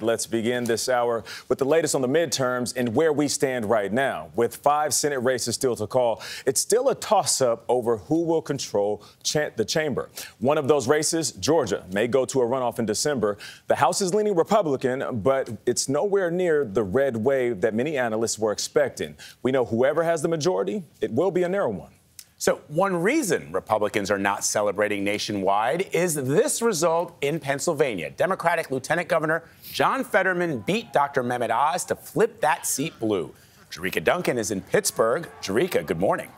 Let's begin this hour with the latest on the midterms and where we stand right now. With 5 Senate races still to call, it's still a toss-up over who will control the chamber. One of those races, Georgia, may go to a runoff in December. The House is leaning Republican, but it's nowhere near the red wave that many analysts were expecting. We know whoever has the majority, it will be a narrow one. So one reason Republicans are not celebrating nationwide is this result in Pennsylvania. Democratic Lieutenant Governor John Fetterman beat Dr. Mehmet Oz to flip that seat blue. Jericka Duncan is in Pittsburgh. Jericka, good morning.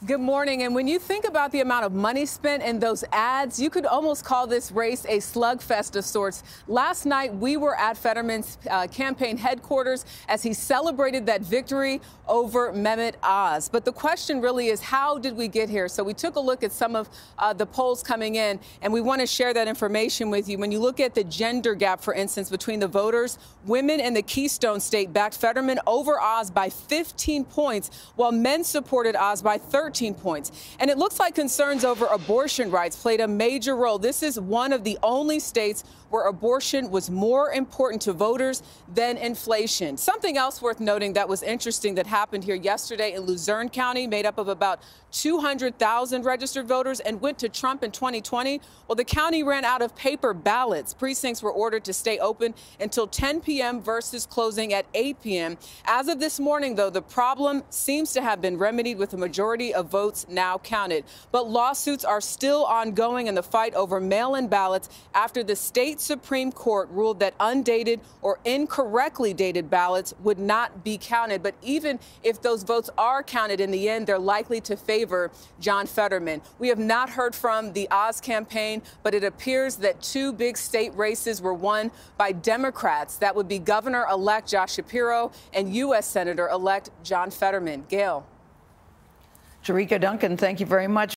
Good morning. And when you think about the amount of money spent in those ads, you could almost call this race a slugfest of sorts. Last night, we were at Fetterman's campaign headquarters as he celebrated that victory over Mehmet Oz. But the question really is, how did we get here? So we took a look at some of the polls coming in, and we want to share that information with you. When you look at the gender gap, for instance, between the voters, women in the Keystone State backed Fetterman over Oz by 15 points, while men supported Oz by 13 points. And it looks like concerns over abortion rights played a major role. This is one of the only states where abortion was more important to voters than inflation. Something else worth noting that was interesting that happened here yesterday in Luzerne County, made up of about 200,000 registered voters and went to Trump in 2020. Well, the county ran out of paper ballots. Precincts were ordered to stay open until 10 p.m. versus closing at 8 p.m. As of this morning, though, the problem seems to have been remedied with a majority of votes now counted. But lawsuits are still ongoing in the fight over mail-in ballots after the state Supreme Court ruled that undated or incorrectly dated ballots would not be counted. But even if those votes are counted in the end, they're likely to favor John Fetterman. We have not heard from the Oz campaign, but it appears that 2 big state races were won by Democrats. That would be Governor-elect Josh Shapiro and U.S. Senator-elect John Fetterman. Gayle. Jericka Duncan, thank you very much.